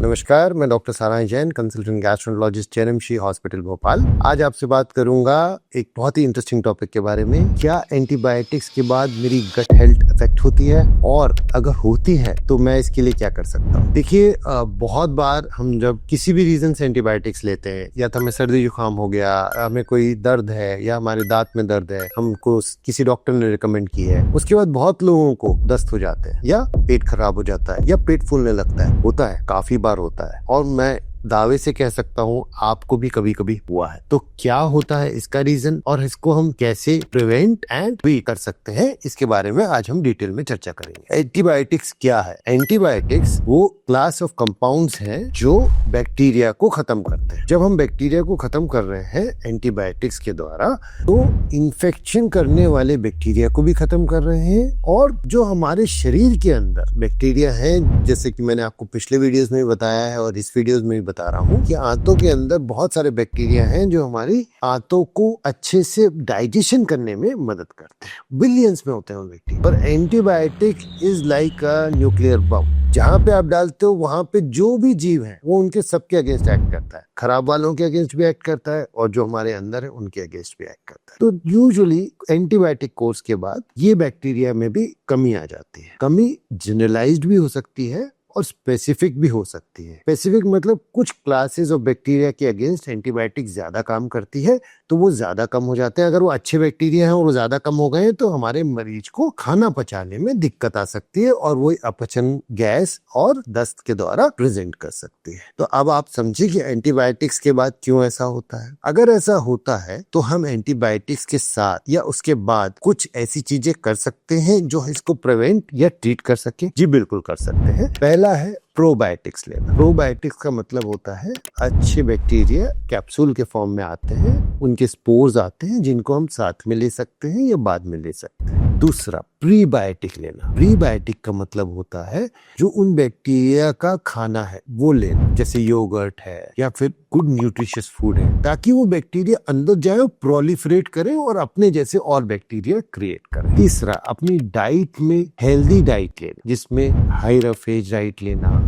नमस्कार, मैं डॉक्टर सारांश Jain, consultant gastroenterologist, JNMC hospital Bhopal. आज आपसे बात करूंगा एक बहुत ही इंटरेस्टिंग टॉपिक के बारे में। क्या एंटीबायोटिक्स के बाद मेरी गट हेल्थ अफेक्ट होती है, और अगर होती है तो मैं इसके लिए क्या कर सकता हूँ। देखिए, बहुत बार हम जब किसी भी रीजन से एंटीबायोटिक्स लेते हैं, या तो हमें सर्दी जुकाम हो गया, हमें कोई दर्द है, या हमारे दांत में दर्द है, हमको किसी डॉक्टर ने रिकमेंड की है, उसके बाद बहुत लोगों को दस्त हो जाते हैं, या पेट खराब हो जाता है, या पेट फूलने लगता है। होता है, काफी बार होता है, और मैं दावे से कह सकता हूँ आपको भी कभी कभी हुआ है। तो क्या होता है इसका रीजन, और इसको हम कैसे प्रिवेंट एंड भी कर सकते हैं, इसके बारे में आज हम डिटेल में चर्चा करेंगे। एंटीबायोटिक्स क्या है? एंटीबायोटिक्स वो क्लास ऑफ कंपाउंड्स हैं जो बैक्टीरिया को खत्म करते हैं। जब हम बैक्टीरिया को खत्म कर रहे हैं एंटीबायोटिक्स के द्वारा, तो इन्फेक्शन करने वाले बैक्टीरिया को भी खत्म कर रहे हैं, और जो हमारे शरीर के अंदर बैक्टीरिया हैं, जैसे कि मैंने आपको पिछले वीडियोस में भी बताया है और इस वीडियोस में भी बता रहा हूँ कि आंतों के अंदर बहुत सारे बैक्टीरिया हैं जो हमारी आंतों को अच्छे से डाइजेशन करने में मदद करते हैं। बिलियंस में होते हैं वो बैक्टीरिया। पर antibiotic is like a nuclear bomb. जहां पे आप डालते हो वहां पे जो भी जीव है वो उनके सबके अगेंस्ट एक्ट करता है। खराब वालों के अगेंस्ट भी एक्ट करता है, और जो हमारे अंदर है उनके अगेंस्ट भी एक्ट करता है। तो यूजुअली एंटीबायोटिक कोर्स के बाद ये बैक्टीरिया में भी कमी आ जाती है। कमी जनरलाइज्ड भी हो सकती है और स्पेसिफिक भी हो सकती है। स्पेसिफिक मतलब कुछ क्लासेस ऑफ बैक्टीरिया के अगेंस्ट एंटीबायोटिक ज्यादा काम करती है, तो वो ज्यादा कम हो जाते हैं। अगर वो अच्छे बैक्टीरिया हैं और वो ज्यादा कम हो गए हैं, तो हमारे मरीज को खाना पचाने में दिक्कत आ सकती है, और वो अपचन, गैस और दस्त के द्वारा प्रेजेंट कर सकती है। तो अब आप समझिए कि एंटीबायोटिक्स के बाद क्यों ऐसा होता है। अगर ऐसा होता है तो हम एंटीबायोटिक्स के साथ या उसके बाद कुछ ऐसी चीजें कर सकते हैं जो इसको प्रिवेंट या ट्रीट कर सके। जी बिल्कुल कर सकते हैं। पहला है प्रोबायोटिक्स लेना। प्रोबायोटिक्स का मतलब होता है अच्छे बैक्टीरिया कैप्सूल के फॉर्म में आते हैं, उनके स्पोर्स आते हैं जिनको हम साथ में ले सकते हैं या बाद में ले सकते हैं। दूसरा, प्रीबायोटिक लेना। प्रीबायोटिक का मतलब होता है जो उन बैक्टीरिया का खाना है वो लेना, जैसे योगर्ट है या फिर गुड न्यूट्रिशियस फूड है, ताकि वो बैक्टीरिया अंदर जाए और प्रोलिफरेट करे और अपने जैसे और बैक्टीरिया क्रिएट करे। तीसरा, अपनी डाइट में हेल्दी डाइट लेना, जिसमें हाई रफेज डाइट लेना,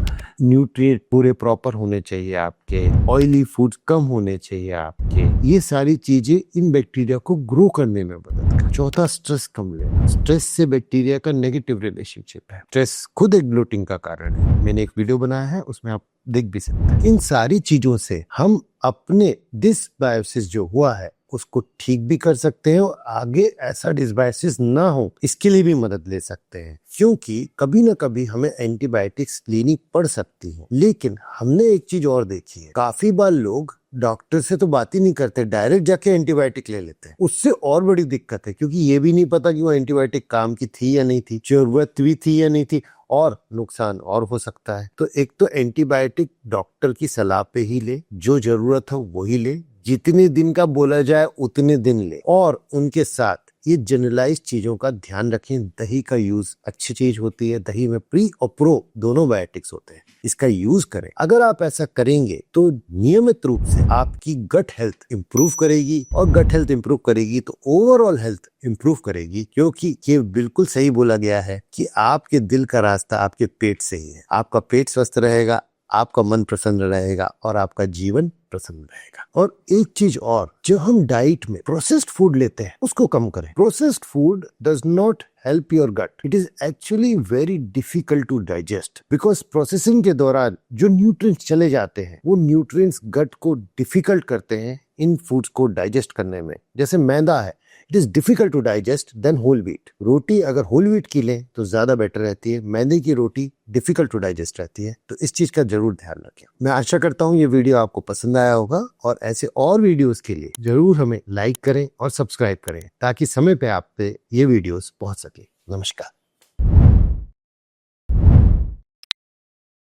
न्यूट्रिएंट पूरे प्रॉपर होने चाहिए आपके, ऑयली फूड कम होने चाहिए आपके। ये सारी चीजें इन बैक्टीरिया को ग्रो करने में मदद करती है। चौथा, स्ट्रेस कम लेना। स्ट्रेस से बैक्टीरिया का नेगेटिव रिलेशनशिप है। स्ट्रेस खुद एक ब्लोटिंग का कारण है। मैंने एक वीडियो बनाया है, उसमें आप देख भी सकते हैं। इन सारी चीजों से हम अपने डिसबायोसिस जो हुआ है उसको ठीक भी कर सकते हैं, और आगे ऐसा डिसबायोसिस ना हो इसके लिए भी मदद ले सकते हैं। क्योंकि कभी ना कभी हमें एंटीबायोटिक्स लेनी पड़ सकती है। लेकिन हमने एक चीज और देखी है, काफी बार लोग डॉक्टर से तो बात ही नहीं करते, डायरेक्ट जाके एंटीबायोटिक ले लेते हैं। उससे और बड़ी दिक्कत है, क्योंकि ये भी नहीं पता कि वो एंटीबायोटिक काम की थी या नहीं थी, जरूरत भी थी या नहीं थी, और नुकसान और हो सकता है। तो एक तो एंटीबायोटिक डॉक्टर की सलाह पे ही ले, जो जरूरत हो वही ले, जितने दिन का बोला जाए उतने दिन ले, और उनके साथ ये जनरलाइज चीजों का ध्यान रखें। दही का यूज अच्छी चीज होती है। दही में प्री और प्रो दोनों बायोटिक्स होते हैं, इसका यूज करें। अगर आप ऐसा करेंगे तो नियमित रूप से आपकी गट हेल्थ इंप्रूव करेगी, और गट हेल्थ इंप्रूव करेगी तो ओवरऑल हेल्थ इंप्रूव करेगी। क्योंकि ये बिल्कुल सही बोला गया है कि आपके दिल का रास्ता आपके पेट से ही है। आपका पेट स्वस्थ रहेगा, आपका मन प्रसन्न रहेगा, और आपका जीवन प्रसन्न रहेगा। और एक चीज और, जो हम डाइट में प्रोसेस्ड फूड लेते हैं उसको कम करें। Processed food does not help your gut. It is actually very difficult to digest, because processing के दौरान जो न्यूट्रिएंट्स चले जाते हैं वो न्यूट्रिएंट्स गट को डिफिकल्ट करते हैं इन फूड्स को डाइजेस्ट करने में। जैसे मैदा है, it is difficult to digest than whole wheat. रोटी अगर होल व्हीट की लें तो ज्यादा बेटर रहती है, मैदे की रोटी डिफिकल्ट टू डाइजेस्ट रहती है। तो इस चीज का जरूर ध्यान रखें। मैं आशा करता हूँ ये वीडियो आपको पसंद आया होगा, और ऐसे और वीडियोस के लिए जरूर हमें लाइक करें और सब्सक्राइब करें, ताकि समय पे आप पे ये वीडियोस पहुंच सके। नमस्कार।